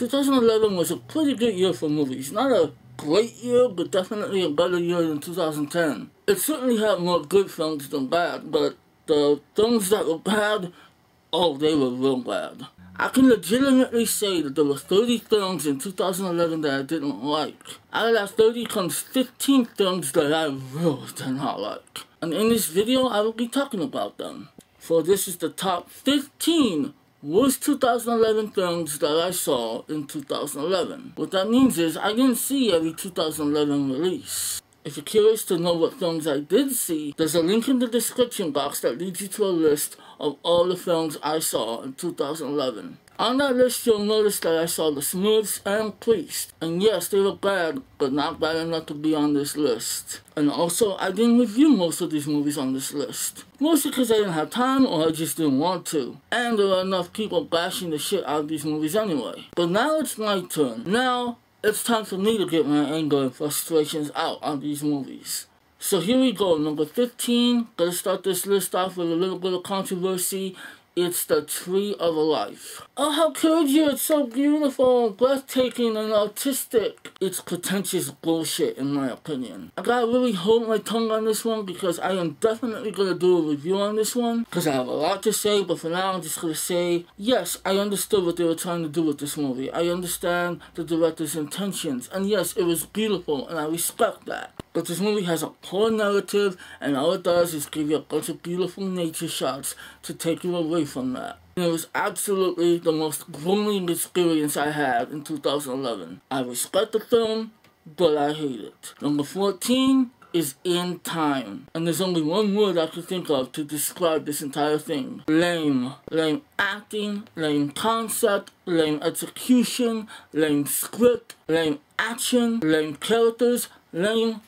2011 was a pretty good year for movies. Not a great year, but definitely a better year than 2010. It certainly had more good films than bad, but the films that were bad, oh, they were real bad. I can legitimately say that there were 30 films in 2011 that I didn't like. Out of that 30 comes 15 films that I really did not like. And in this video, I will be talking about them. For this is the top 15 worst 2011 films that I saw in 2011. What that means is I didn't see every 2011 release. If you're curious to know what films I did see, there's a link in the description box that leads you to a list of all the films I saw in 2011. On that list, you'll notice that I saw The Smurfs and Priest. And yes, they were bad, but not bad enough to be on this list. And also, I didn't review most of these movies on this list. Mostly because I didn't have time or I just didn't want to. And there were enough people bashing the shit out of these movies anyway. But now it's my turn. Now, it's time for me to get my anger and frustrations out on these movies. So here we go, number 15. Gonna start this list off with a little bit of controversy. It's The Tree of Life. Oh, how could you? It's so beautiful, breathtaking, and artistic. It's pretentious bullshit, in my opinion. I gotta really hold my tongue on this one because I am definitely gonna do a review on this one because I have a lot to say, but for now I'm just gonna say, yes, I understood what they were trying to do with this movie. I understand the director's intentions, and yes, it was beautiful, and I respect that. But this movie has a poor narrative, and all it does is give you a bunch of beautiful nature shots to take you away from that. And it was absolutely the most grueling experience I had in 2011. I respect the film, but I hate it. Number 14 is In Time. And there's only one word I could think of to describe this entire thing. Lame. Lame acting, lame concept, lame execution, lame script, lame action, lame characters, lame.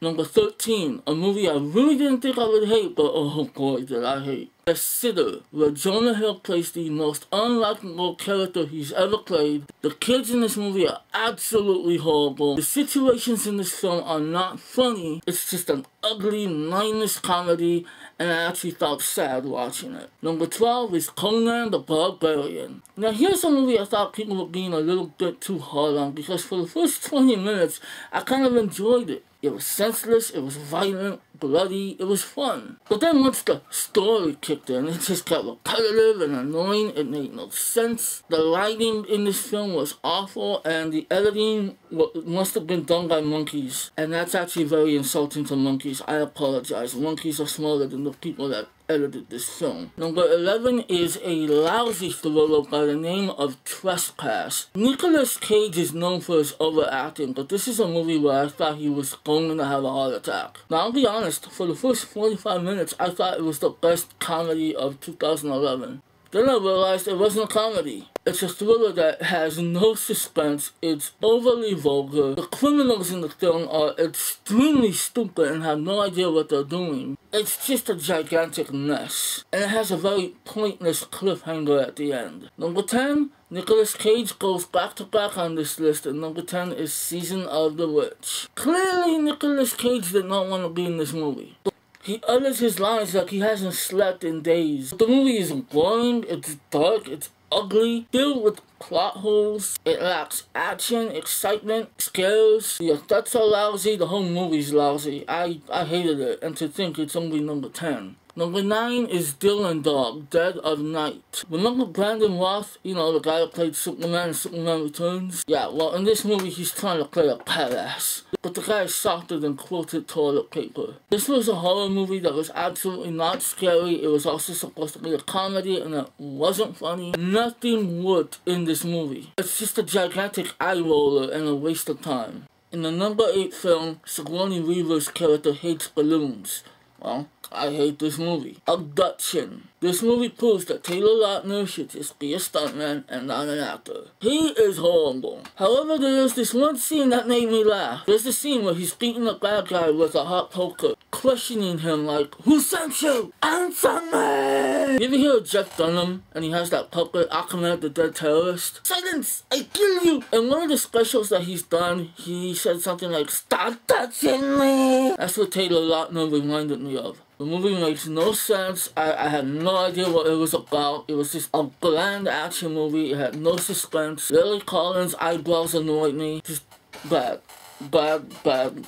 Number 13, a movie I really didn't think I would hate, but oh boy did I hate. The Sitter, where Jonah Hill plays the most unlikable character he's ever played. The kids in this movie are absolutely horrible. The situations in this film are not funny. It's just an ugly, mindless comedy, and I actually felt sad watching it. Number 12 is Conan the Barbarian. Now here's a movie I thought people were being a little bit too hard on because for the first 20 minutes, I kind of enjoyed it. It was senseless, it was violent, bloody, it was fun. But then once the story kicked in, it just got repetitive and annoying, it made no sense. The lighting in this film was awful, and the editing must have been done by monkeys. And that's actually very insulting to monkeys. I apologize. Monkeys are smarter than the people that edited this film. Number 11 is a lousy thriller by the name of Trespass. Nicolas Cage is known for his overacting, but this is a movie where I thought he was going to have a heart attack. Now I'll be honest, for the first 45 minutes I thought it was the best comedy of 2011. Then I realized it wasn't a comedy. It's a thriller that has no suspense, it's overly vulgar. The criminals in the film are extremely stupid and have no idea what they're doing. It's just a gigantic mess. And it has a very pointless cliffhanger at the end. Number 10, Nicolas Cage goes back to back on this list, and number 10 is Season of the Witch. Clearly Nicolas Cage did not want to be in this movie. He utters his lines like he hasn't slept in days. The movie is boring, it's dark, it's ugly, filled with plot holes. It lacks action, excitement, scares. The effects are lousy, the whole movie's lousy. I hated it, and to think it's only number 10. Number 9 is Dylan Dog, Dead of Night. Remember Brandon Roth? You know, the guy that played Superman in Superman Returns? Yeah, well, in this movie he's trying to play a badass. But the guy is softer than quilted toilet paper. This was a horror movie that was absolutely not scary. It was also supposed to be a comedy, and it wasn't funny. Nothing worked in this movie. It's just a gigantic eye roller and a waste of time. In the number 8 film, Sigourney Weaver's character hates balloons. Well, I hate this movie. Abduction. This movie proves that Taylor Lautner should just be a stuntman and not an actor. He is horrible. However, there is this one scene that made me laugh. There's the scene where he's beating a bad guy with a hot poker, questioning him like, "Who sent you? Answer me!" You ever hear of Jeff Dunham? And he has that puppet, Ahmed the Dead Terrorist? "Silence! I kill you!" In one of the specials that he's done, he said something like, "Stop touching me!" That's what Taylor Lautner reminded me of. The movie makes no sense. I had no idea what it was about. It was just a bland action movie. It had no suspense. Lily Collins' eyebrows annoyed me. Just bad. Bad.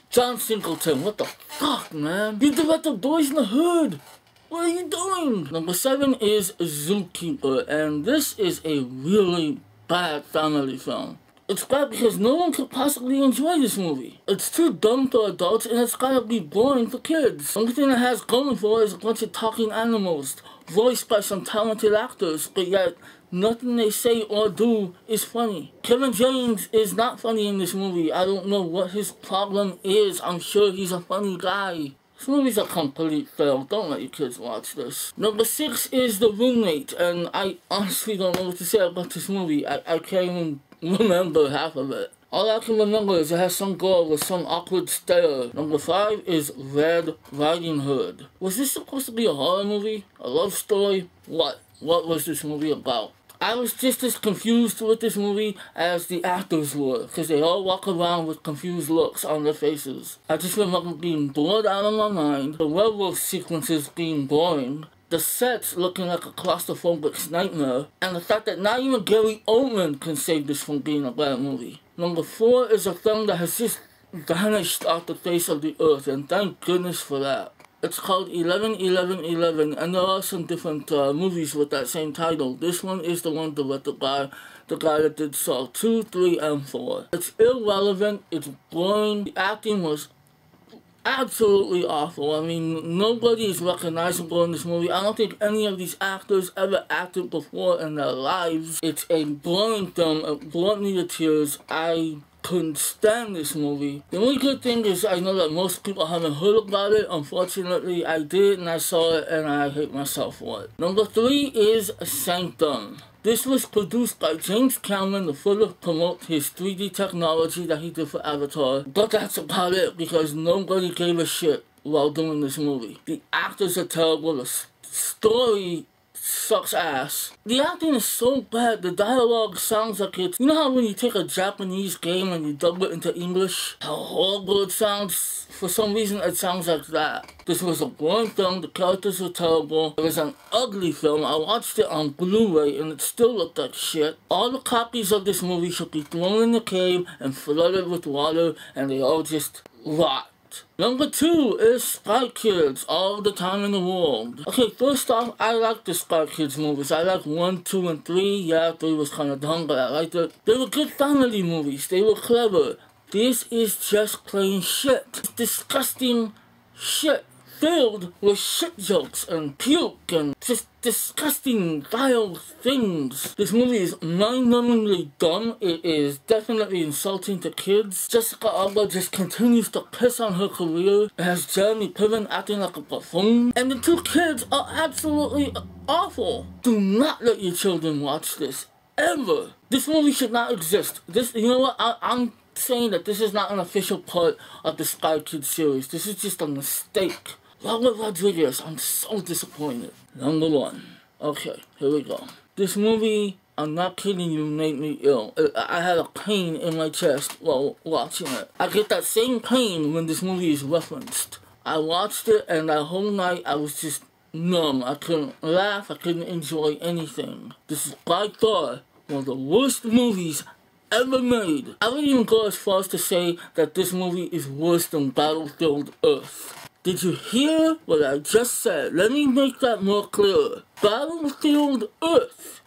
John Singleton, what the fuck, man? You directed Boys in the Hood. What are you doing? Number 7 is Zookeeper, and this is a really bad family film. It's bad because no one could possibly enjoy this movie. It's too dumb for adults and it's gotta be boring for kids. The only thing it has going for it is a bunch of talking animals, voiced by some talented actors, but yet nothing they say or do is funny. Kevin James is not funny in this movie. I don't know what his problem is. I'm sure he's a funny guy. This movie's a complete fail. Don't let your kids watch this. Number 6 is The Roommate, and I honestly don't know what to say about this movie. I can't even remember half of it. All I can remember is it has some girl with some awkward stare. Number 5 is Red Riding Hood. Was this supposed to be a horror movie? A love story? What? What was this movie about? I was just as confused with this movie as the actors were, because they all walk around with confused looks on their faces. I just remember being bored out of my mind, the werewolf sequences being boring, the sets looking like a claustrophobic nightmare, and the fact that not even Gary Oldman can save this from being a bad movie. Number 4 is a film that has just vanished off the face of the earth, and thank goodness for that. It's called 11-11-11, and there are some different movies with that same title. This one is the one directed by the guy that did Saw 2, 3, and 4. It's irrelevant, it's boring, the acting was absolutely awful. I mean, nobody is recognizable in this movie. I don't think any of these actors ever acted before in their lives. It's a boring film, it brought me to tears. I couldn't stand this movie. The only good thing is I know that most people haven't heard about it. Unfortunately, I did, and I saw it, and I hate myself for it. Number 3 is Sanctum. This was produced by James Cameron to further promote his 3D technology that he did for Avatar. But that's about it, because nobody gave a shit while doing this movie. The actors are terrible, the story sucks ass. The acting is so bad, the dialogue sounds like it's... You know how when you take a Japanese game and you dub it into English? How horrible it sounds? For some reason it sounds like that. This was a boring film, the characters were terrible. It was an ugly film. I watched it on Blu-ray and it still looked like shit. All the copies of this movie should be thrown in the cave and flooded with water, and they all just rot. Number 2 is Spy Kids, All the Time in the World. Okay, first off, I like the Spy Kids movies. I like 1, 2, and 3. Yeah, 3 was kind of dumb, but I liked it. They were good family movies. They were clever. This is just plain shit. It's disgusting shit. Filled with shit jokes and puke and just disgusting, vile things. This movie is mind-numbingly dumb. It is definitely insulting to kids. Jessica Alba just continues to piss on her career. It has Jeremy Piven acting like a buffoon. And the 2 kids are absolutely awful. Do not let your children watch this. Ever. This movie should not exist. You know what? I'm saying that this is not an official part of the Spy Kids series. This is just a mistake. Robert Rodriguez, I'm so disappointed. Number 1. Okay, here we go. This movie, I'm not kidding you, made me ill. I had a pain in my chest while watching it. I get that same pain when this movie is referenced. I watched it and that whole night I was just numb. I couldn't laugh, I couldn't enjoy anything. This is by far one of the worst movies ever made. I would even go as far as to say that this movie is worse than Battlefield Earth. Did you hear what I just said? Let me make that more clear. Battlefield Earth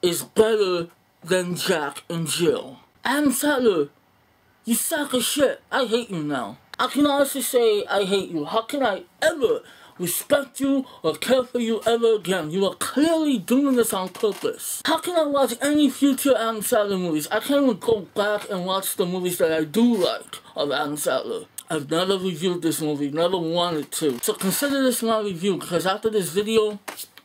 is better than Jack and Jill. Adam Sandler, you sack of shit. I hate you now. I can honestly say I hate you. How can I ever respect you or care for you ever again? You are clearly doing this on purpose. How can I watch any future Adam Sandler movies? I can't even go back and watch the movies that I do like of Adam Sandler. I've never reviewed this movie, never wanted to. So consider this my review, because after this video,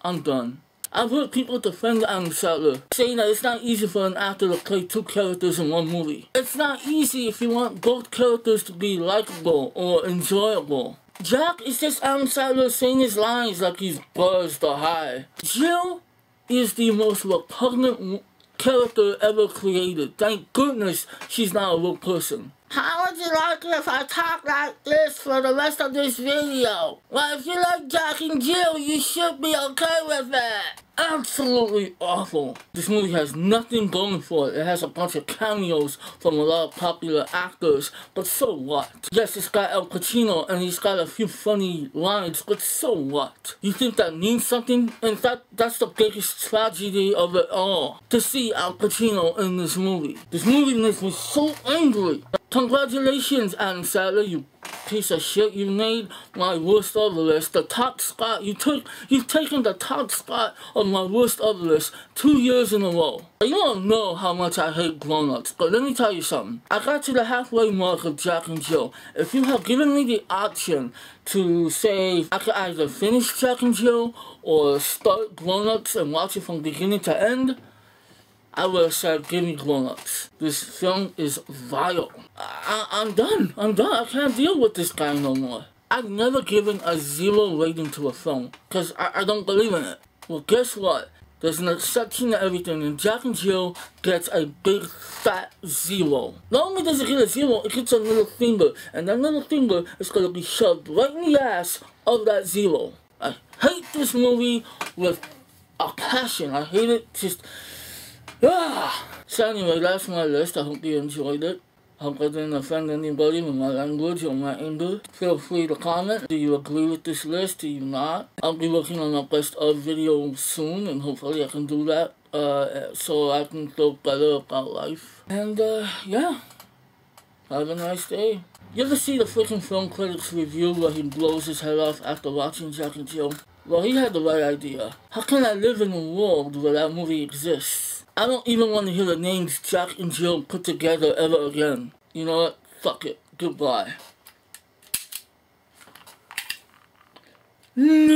I'm done. I've heard people defend Adam Sandler, saying that it's not easy for an actor to play 2 characters in one movie. It's not easy if you want both characters to be likable or enjoyable. Jack is just Adam Sandler saying his lines like he's buzzed or high. Jill is the most repugnant character ever created. Thank goodness she's not a real person. How would you like it if I talk like this for the rest of this video? Well, if you like Jack and Jill, you should be okay with it. Absolutely awful. This movie has nothing going for it. It has a bunch of cameos from a lot of popular actors, but so what? Yes, it's got Al Pacino and he's got a few funny lines, but so what? You think that means something? In fact, that's the biggest tragedy of it all. To see Al Pacino in this movie. This movie makes me so angry. Congratulations, Adam Sandler, you piece of shit. You made my worst of the list. The top spot. You've taken the top spot of my worst of the list 2 years in a row. You don't know how much I hate grown-ups, but let me tell you something. I got to the halfway mark of Jack and Jill. If you had given me the option to say I could either finish Jack and Jill or start grown-ups and watch it from beginning to end, I would have said, give me grown-ups. This film is vile. I'm done. I can't deal with this guy no more. I've never given a 0 rating to a film, because I don't believe in it. Well, guess what? There's an exception to everything, and Jack and Jill gets a big fat 0. Not only does it get a 0, it gets a little finger, and that little finger is going to be shoved right in the ass of that 0. I hate this movie with a passion. I hate it just... So anyway, that's my list. I hope you enjoyed it. I hope I didn't offend anybody with my language or my anger. Feel free to comment. Do you agree with this list? Do you not? I'll be working on a best of video soon, and hopefully I can do that so I can feel better about life. And yeah, have a nice day. You ever see the freaking film critics review where he blows his head off after watching Jack and Jill? Well, he had the right idea. How can I live in a world where that movie exists? I don't even want to hear the names Jack and Jill put together ever again. You know what? Fuck it. Goodbye. No!